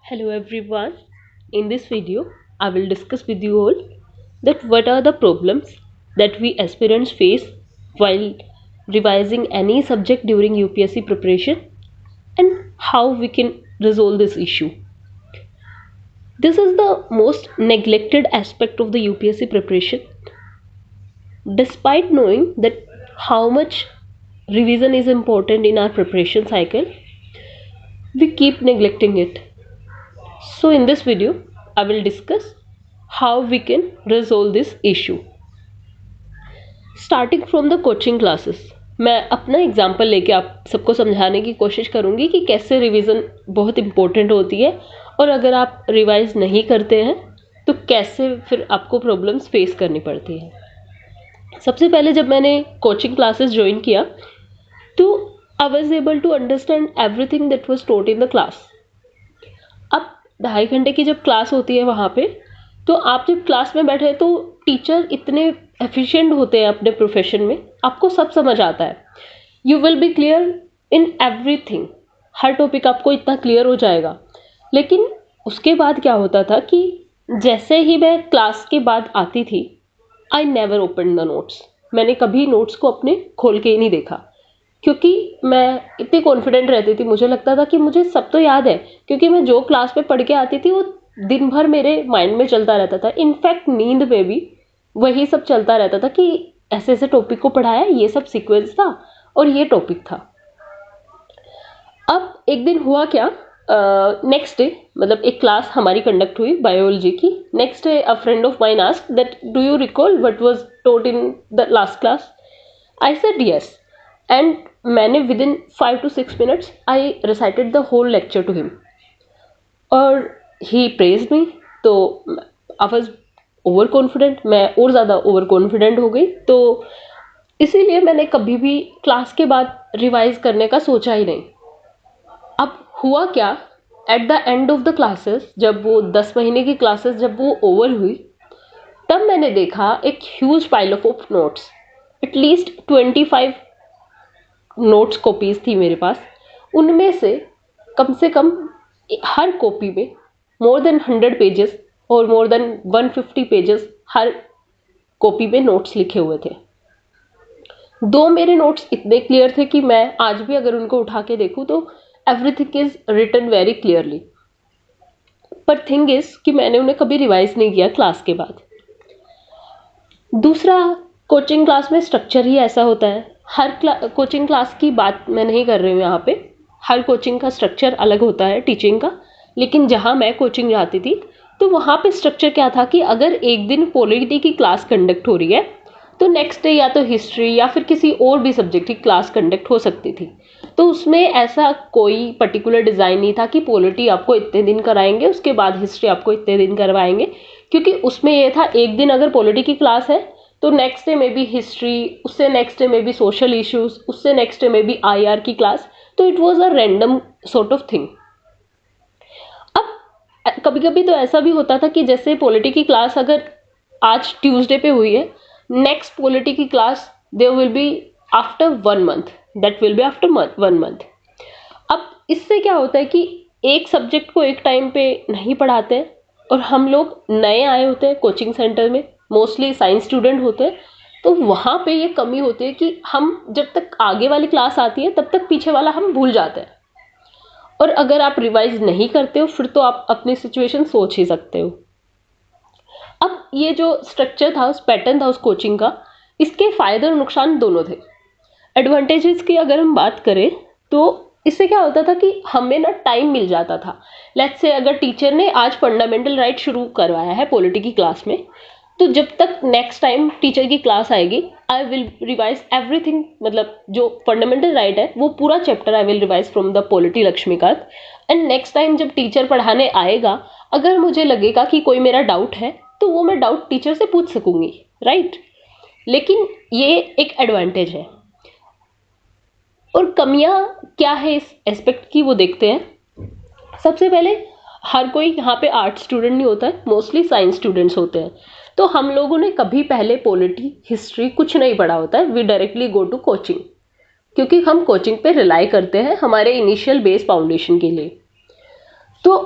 Hello everyone. In this video, I will discuss with you all that what are the problems that we aspirants face while revising any subject during UPSC preparation and how we can resolve this issue. This is the most neglected aspect of the UPSC preparation. Despite knowing that how much revision is important in our preparation cycle, we keep neglecting it. So in this video, I will discuss how we can resolve this issue. Starting from the coaching classes, मैं अपना example लेके आप सबको समझाने की कोशिश करूंगी कि कैसे रिवीजन बहुत इंपॉर्टेंट होती है और अगर आप रिवाइज नहीं करते हैं तो कैसे फिर आपको प्रॉब्लम्स फेस करनी पड़ती है। सबसे पहले जब मैंने कोचिंग क्लासेस ज्वाइन किया तो I was able to understand everything that was taught in the class. अब 2.5 घंटे की जब क्लास होती है वहाँ पे, तो आप जब क्लास में बैठे तो टीचर इतने एफिशिएंट होते हैं अपने प्रोफेशन में, आपको सब समझ आता है। You will B clear in everything, her topic आपको इतना क्लियर हो जाएगा। लेकिन उसके बाद क्या होता था कि जैसे ही मैं क्लास के बाद आती थी, I never open the notes. मैंने कभी नोट्स को अपने खोल के ही नहीं देखा, क्योंकि मैं इतनी कॉन्फिडेंट रहती थी, मुझे लगता था कि मुझे सब तो याद है, क्योंकि मैं जो क्लास में पढ़ के आती थी वो दिन भर मेरे माइंड में चलता रहता था। इनफैक्ट नींद में भी वही सब चलता रहता था कि ऐसे ऐसे टॉपिक को पढ़ाया, ये सब सीक्वेंस था और ये टॉपिक था। अब एक दिन हुआ क्या, नेक्स्ट डे मतलब एक क्लास हमारी कंडक्ट हुई बायोलॉजी की। Next day a friend of mine asked that do you recall what was taught in the last class. I said yes, and मैंने within 5 to 6 minutes I recited the whole lecture to him और he praised मी। तो I was over confident, मैं और ज़्यादा over confident हो गई। तो इसीलिए मैंने कभी भी क्लास के बाद रिवाइज करने का सोचा ही नहीं। अब हुआ क्या, at the end of the classes, जब वो 10 महीने की क्लासेस जब वो ओवर हुई, तब मैंने देखा एक huge pile of notes, at least 25 notes copies थी मेरे पास। उनमें से कम हर कॉपी में मोर देन 100 पेजेस और मोर देन 150 पेजेस हर कॉपी में नोट्स लिखे हुए थे। दो मेरे नोट्स इतने क्लियर थे कि मैं आज भी अगर उनको उठा के देखूं तो everything is written very clearly. पर थिंग इज कि मैंने उन्हें कभी रिवाइज नहीं किया क्लास के बाद। दूसरा, कोचिंग क्लास में स्ट्रक्चर ही ऐसा होता है। हर कोचिंग क्लास की बात मैं नहीं कर रही हूँ यहाँ पे, हर कोचिंग का स्ट्रक्चर अलग होता है टीचिंग का। लेकिन जहाँ मैं कोचिंग जाती थी तो वहाँ पे स्ट्रक्चर क्या था कि अगर एक दिन पॉलिटी की क्लास कंडक्ट हो रही है तो नेक्स्ट डे या तो हिस्ट्री या फिर किसी और भी सब्जेक्ट की क्लास कंडक्ट हो सकती थी। तो उसमें ऐसा कोई पर्टिकुलर डिज़ाइन नहीं था कि पॉलिटी आपको इतने दिन कराएंगे, उसके बाद हिस्ट्री आपको इतने दिन करवाएंगे। क्योंकि उसमें ये था, एक दिन अगर पॉलिटी की क्लास है तो नेक्स्ट डे में भी हिस्ट्री, उससे नेक्स्ट डे में भी सोशल इश्यूज, उससे नेक्स्ट डे में भी आईआर की क्लास। तो it was a random sort of thing. अब कभी कभी तो ऐसा भी होता था कि जैसे पॉलिटी की क्लास अगर आज ट्यूसडे पे हुई है, नेक्स्ट पॉलिटी की class there will be after 1 month, that will be after 1 month। अब इससे क्या होता है कि एक सब्जेक्ट को एक टाइम पे नहीं पढ़ाते हैं और हम लोग नए आए होते हैं कोचिंग सेंटर में, मोस्टली साइंस स्टूडेंट होते हैं। तो वहाँ पे ये कमी होती है कि हम जब तक आगे वाली क्लास आती है तब तक पीछे वाला हम भूल जाते हैं। और अगर आप रिवाइज नहीं करते हो फिर तो आप अपनी सिचुएशन सोच ही सकते हो। अब ये जो स्ट्रक्चर था, उस पैटर्न था उस कोचिंग का, इसके फायदे और नुकसान दोनों थे। एडवांटेजेस की अगर हम बात करें तो इससे क्या होता था कि हमें ना टाइम मिल जाता था। लेट्स से अगर टीचर ने आज फंडामेंटल राइट शुरू करवाया है पॉलिटी की क्लास में, तो जब तक नेक्स्ट टाइम टीचर की क्लास आएगी आई विल रिवाइज एवरीथिंग। मतलब जो फंडामेंटल राइट है वो पूरा chapter I will revise from the polity Laxmikanth. And next time जब टीचर पढ़ाने आएगा, अगर मुझे लगेगा कि कोई मेरा डाउट है तो वो मैं डाउट टीचर से पूछ सकूंगी, राइट। लेकिन ये एक एडवांटेज है। और कमियां क्या है इस एस्पेक्ट की वो देखते हैं। सबसे पहले, हर कोई यहाँ पे आर्ट स्टूडेंट नहीं होता है, मोस्टली साइंस स्टूडेंट्स होते हैं। तो हम लोगों ने कभी पहले पॉलिटी, हिस्ट्री कुछ नहीं पढ़ा होता है। We directly go to coaching, क्योंकि हम कोचिंग पे रिलाई करते हैं हमारे इनिशियल बेस फाउंडेशन के लिए। तो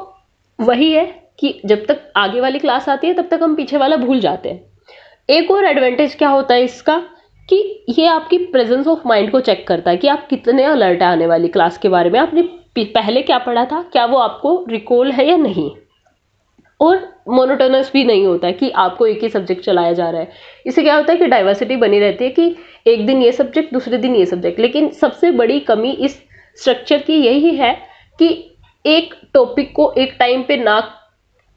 वही है कि जब तक आगे वाली क्लास आती है तब तक हम पीछे वाला भूल जाते हैं। एक और एडवांटेज क्या होता है इसका कि ये आपकी प्रेजेंस ऑफ माइंड को चेक करता है कि आप कितने अलर्ट है आने वाली क्लास के बारे में, आपने पहले क्या पढ़ा था, क्या वो आपको रिकॉल है या नहीं। और मोनोटोनस भी नहीं होता है कि आपको एक ही सब्जेक्ट चलाया जा रहा है। इससे क्या होता है कि डाइवर्सिटी बनी रहती है कि एक दिन ये सब्जेक्ट, दूसरे दिन ये सब्जेक्ट। लेकिन सबसे बड़ी कमी इस स्ट्रक्चर की यही है कि एक टॉपिक को एक टाइम पे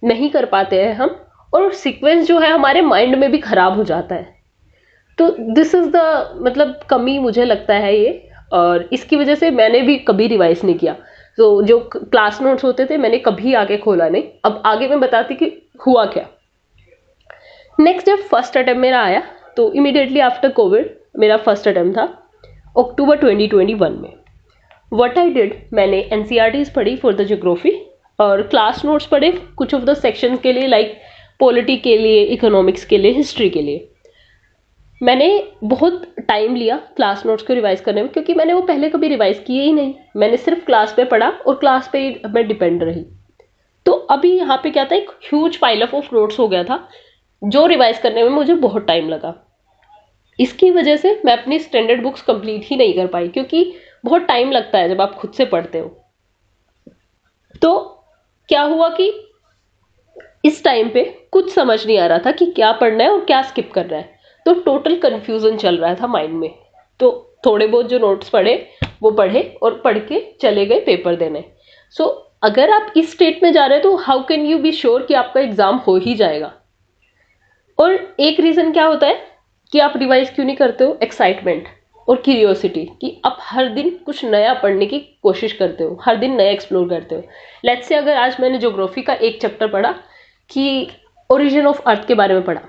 नहीं कर पाते हैं हम, और सीक्वेंस जो है हमारे माइंड में भी खराब हो जाता है। तो दिस इज द मतलब कमी मुझे लगता है ये, और इसकी वजह से मैंने भी कभी रिवाइज नहीं किया। तो जो क्लास नोट्स होते थे मैंने कभी आगे खोला नहीं। अब आगे मैं बताती कि हुआ क्या। नेक्स्ट जब फर्स्ट अटेम्प्ट मेरा आया तो इमीडिएटली आफ्टर कोविड मेरा फर्स्ट अटेम्प्ट था अक्टूबर 2021 में। व्हाट आई डिड, मैंने एनसीईआरटीज पढ़ी फॉर द ज्योग्राफी और क्लास नोट्स पढ़े कुछ ऑफ द सेक्शंस के लिए, लाइक पॉलिटी के लिए, इकोनॉमिक्स के लिए, हिस्ट्री के लिए। मैंने बहुत टाइम लिया क्लास नोट्स को रिवाइज करने में, क्योंकि मैंने वो पहले कभी रिवाइज किए ही नहीं। मैंने सिर्फ क्लास पे पढ़ा और क्लास पे ही मैं डिपेंड रही। तो अभी यहाँ पे क्या था, एक ह्यूज पाइल ऑफ नोट्स हो गया था जो रिवाइज करने में मुझे बहुत टाइम लगा। इसकी वजह से मैं अपनी स्टैंडर्ड बुक्स कंप्लीट ही नहीं कर पाई, क्योंकि बहुत टाइम लगता है जब आप खुद से पढ़ते हो। तो क्या हुआ कि इस टाइम पे कुछ समझ नहीं आ रहा था कि क्या पढ़ना है और क्या स्किप करना है। तो टोटल कंफ्यूजन चल रहा था माइंड में। तो थोड़े बहुत जो नोट्स पढ़े वो पढ़े और पढ़ के चले गए पेपर देने। सो अगर आप इस स्टेट में जा रहे हैं तो how can you be sure कि आपका एग्जाम हो ही जाएगा। और एक रीजन क्या होता है कि आप रिवाइज क्यों नहीं करते हो, एक्साइटमेंट और क्यूरियोसिटी, कि आप हर दिन कुछ नया पढ़ने की कोशिश करते हो, हर दिन नया एक्सप्लोर करते हो। लेट्स से अगर आज मैंने ज्योग्राफी का एक चैप्टर पढ़ा कि ओरिजिन ऑफ अर्थ के बारे में पढ़ा,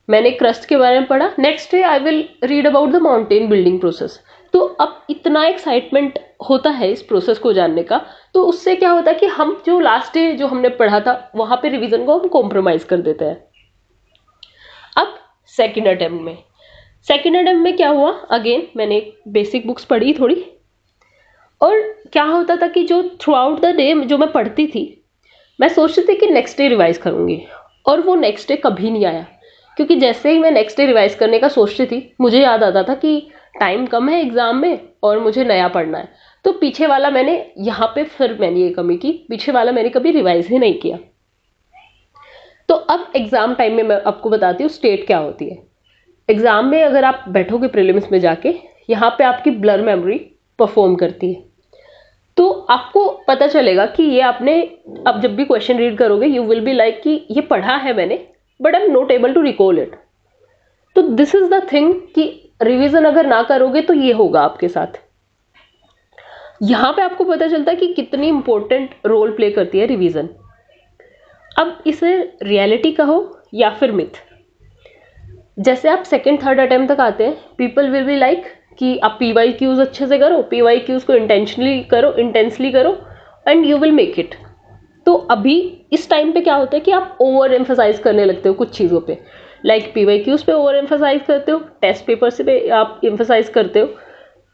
मैंने क्रस्ट के बारे में पढ़ा, next day I will read about the mountain building process. तो अब इतना एक्साइटमेंट होता है इस प्रोसेस को जानने का, तो उससे क्या होता है कि हम जो लास्ट डे जो हमने पढ़ा था वहां पे रिवीजन को हम कॉम्प्रोमाइज कर देते हैं। अब सेकेंड अटेम्प्ट में क्या हुआ, अगेन मैंने बेसिक बुक्स पढ़ी थोड़ी, और क्या होता था कि जो थ्रू आउट द डे जो मैं पढ़ती थी मैं सोचती थी कि नेक्स्ट डे रिवाइज करूंगी, और वो नेक्स्ट डे कभी नहीं आया। क्योंकि जैसे ही मैं नेक्स्ट डे रिवाइज करने का सोचती थी मुझे याद आता था कि टाइम कम है एग्जाम में और मुझे नया पढ़ना है। तो पीछे वाला मैंने यहाँ पे फिर मैंने ये कमी की, पीछे वाला मैंने कभी रिवाइज ही नहीं किया। तो अब एग्जाम टाइम में मैं आपको बताती हूँ स्टेट क्या होती है। एग्जाम में अगर आप बैठोगे प्रीलिम्स में जाके, यहाँ पे आपकी ब्लर मेमोरी परफॉर्म करती है। तो आपको पता चलेगा कि ये आपने, अब जब भी क्वेश्चन रीड करोगे यू विल बी लाइक कि ये पढ़ा है मैंने but I am not able to recall it. तो दिस इज द थिंग कि रिवीजन अगर ना करोगे तो ये होगा आपके साथ। यहां पे आपको पता चलता है कि कितनी इंपॉर्टेंट रोल प्ले करती है रिवीजन। अब इसे रियलिटी कहो या फिर मिथ, जैसे आप सेकेंड थर्ड अटेम्प्ट तक आते हैं पीपल विल बी लाइक कि आप PYQs अच्छे से करो, PYQs को इंटेंसली करो and you will make it. तो अभी इस टाइम पे क्या होता है कि आप ओवर एम्फसाइज करने लगते हो कुछ चीज़ों पे, लाइक PYQs पे ओवर एम्फसाइज करते हो, टेस्ट पेपर से पे आप एम्फसाइज करते हो,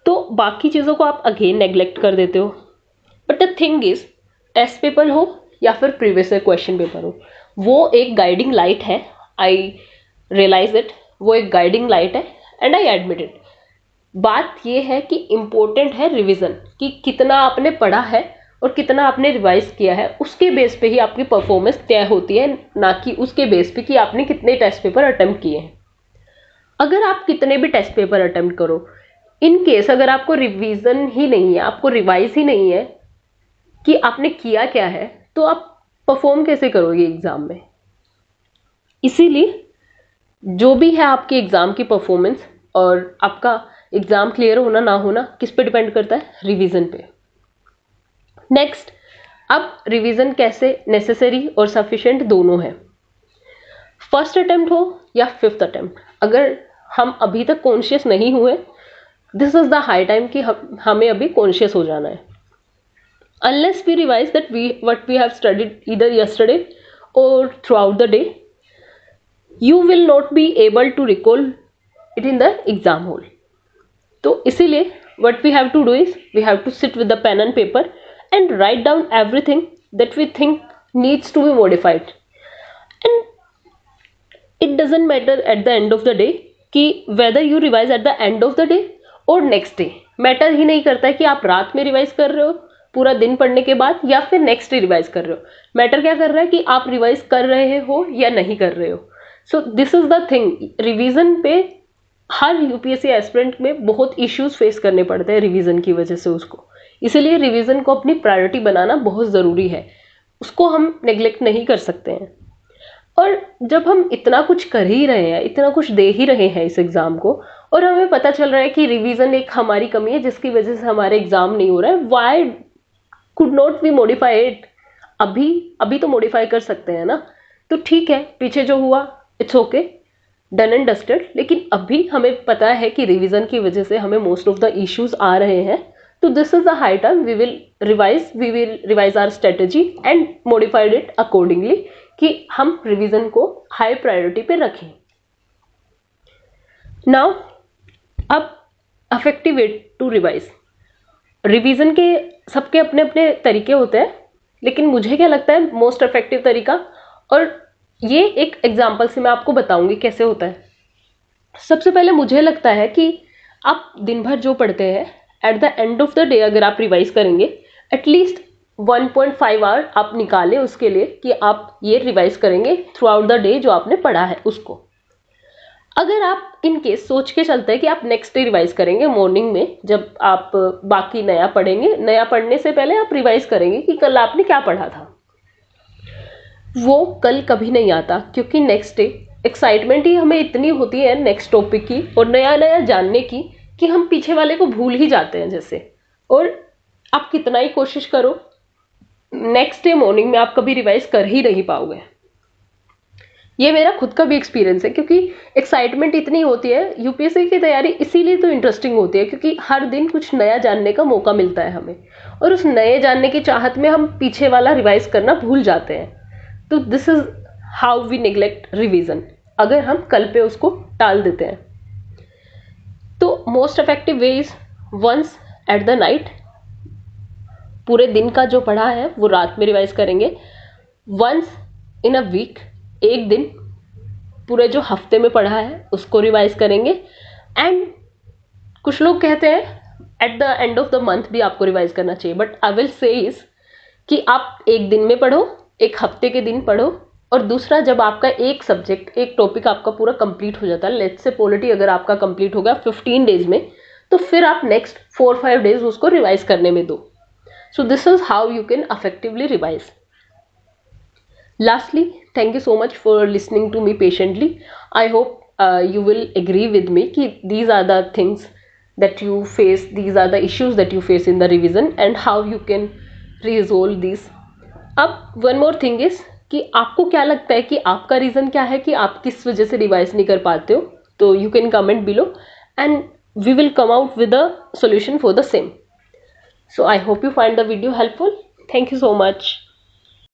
तो बाकी चीज़ों को आप अगेन नेग्लेक्ट कर देते हो। But the thing is, test paper हो या फिर प्रीवियस क्वेश्चन पेपर हो, वो एक गाइडिंग लाइट है। आई रियलाइज इट, वो एक गाइडिंग लाइट है एंड आई एडमिट इट। बात ये है कि इम्पोर्टेंट है रिवीजन, कि कितना आपने पढ़ा है और कितना आपने रिवाइज किया है, उसके बेस पे ही आपकी परफॉर्मेंस तय होती है, ना कि उसके बेस पे कि आपने कितने टेस्ट पेपर अटेम्प्ट किए हैं। अगर आप कितने भी टेस्ट पेपर अटेम्प्ट करो, इन केस अगर आपको रिवीजन ही नहीं है, आपको रिवाइज ही नहीं है कि आपने किया क्या है, तो आप परफॉर्म कैसे करोगे एग्जाम में। इसीलिए जो भी है आपके एग्जाम की परफॉर्मेंस और आपका एग्जाम क्लियर होना ना होना किस पे डिपेंड करता है, रिवीजन पे। नेक्स्ट, अब रिवीजन कैसे नेसेसरी और सफिशिएंट दोनों है। फर्स्ट अटेम्प्ट हो या फिफ्थ अटेम्प्ट, अगर हम अभी तक कॉन्शियस नहीं हुए, this is the high time कि हमें अभी कॉन्शियस हो जाना है। Unless we revise that what we have studied either yesterday or throughout the day, you will not be able to recall it in the exam hall. तो इसीलिए what we have to do is we have to sit with the pen and paper and write down everything that we think needs to be modified. And it doesn't matter at the end of the day कि whether you revise at the end of the day और next day, matter ही नहीं करता है कि आप रात में revise कर रहे हो पूरा दिन पढ़ने के बाद या फिर नेक्स्ट डे रिवाइज कर रहे हो. मैटर क्या कर रहा है कि आप रिवाइज कर रहे हो या नहीं कर रहे हो. So this is the thing. Revision पे हर यूपीएससी एस्पिरेंट में बहुत इश्यूज फेस करने पड़ते हैं रिवीजन की वजह से उसको. इसीलिए रिवीजन को अपनी प्रायोरिटी बनाना बहुत ज़रूरी है, उसको हम नेग्लेक्ट नहीं कर सकते हैं. और जब हम इतना कुछ कर ही रहे हैं, इतना कुछ दे ही रहे हैं इस एग्ज़ाम को, और हमें पता चल रहा है कि रिवीजन एक हमारी कमी है जिसकी वजह से हमारे एग्ज़ाम नहीं हो रहा है, why could not we modify it. अभी तो मॉडिफाई कर सकते हैं ना. तो ठीक है, पीछे जो हुआ it's okay, done and dusted. लेकिन अभी हमें पता है कि रिवीजन की वजह से हमें मोस्ट ऑफ द इश्यूज आ रहे हैं. तो this is the high time we will revise our strategy and modified it accordingly कि हम रिवीजन को हाई प्रायोरिटी पे रखें. नाउ अब effective way to revise. Revision के सबके अपने अपने तरीके होते हैं, लेकिन मुझे क्या लगता है मोस्ट इफेक्टिव तरीका, और ये एक एग्जांपल से मैं आपको बताऊंगी कैसे होता है. सबसे पहले मुझे लगता है कि आप दिन भर जो पढ़ते हैं at the end of the day अगर आप रिवाइज करेंगे एटलीस्ट 1.5 आवर आप निकालें उसके लिए कि आप ये रिवाइज करेंगे थ्रू आउट द डे जो आपने पढ़ा है उसको. अगर आप इन केस सोच के चलते हैं कि आप नेक्स्ट डे रिवाइज करेंगे मॉर्निंग में, जब आप बाकी नया पढ़ेंगे, नया पढ़ने से पहले आप रिवाइज करेंगे कि कल आपने क्या पढ़ा था, वो कल कभी नहीं आता. क्योंकि नेक्स्ट डे एक्साइटमेंट ही हमें इतनी होती है नेक्स्ट टॉपिक की और नया नया जानने की कि हम पीछे वाले को भूल ही जाते हैं जैसे. और आप कितना ही कोशिश करो, नेक्स्ट डे मॉर्निंग में आप कभी रिवाइज कर ही नहीं पाओगे. ये मेरा खुद का भी एक्सपीरियंस है, क्योंकि एक्साइटमेंट इतनी होती है. यूपीएससी की तैयारी इसीलिए तो इंटरेस्टिंग होती है क्योंकि हर दिन कुछ नया जानने का मौका मिलता है हमें, और उस नए जानने की चाहत में हम पीछे वाला रिवाइज करना भूल जाते हैं. तो this is how we neglect revision, अगर हम कल पे उसको टाल देते हैं. तो most effective way is once at the night. पूरे दिन का जो पढ़ा है वो रात में रिवाइज करेंगे. वंस इन अ वीक, एक दिन पूरे जो हफ्ते में पढ़ा है उसको रिवाइज करेंगे. एंड कुछ लोग कहते हैं at the end of the month भी आपको रिवाइज करना चाहिए, but I will say is कि आप एक दिन में पढ़ो, एक हफ्ते के दिन पढ़ो. और दूसरा, जब आपका एक सब्जेक्ट, एक टॉपिक आपका पूरा कंप्लीट हो जाता है, लेट्स से पॉलिटी अगर आपका कंप्लीट हो गया 15 डेज में, तो फिर आप नेक्स्ट 4-5 डेज उसको रिवाइज करने में दो. So this is how you can effectively revise. Lastly, thank you so much for listening to me patiently. I hope you will agree with me कि these are the things that you face, these are the issues that you face in the revision and how you can resolve these. अब one more thing is कि आपको क्या लगता है कि आपका reason क्या है कि आप किस वजह से रिवाइज नहीं कर पाते हो. तो you can comment below and we will come out with a solution for the same. So I hope you find the video helpful. Thank you so much.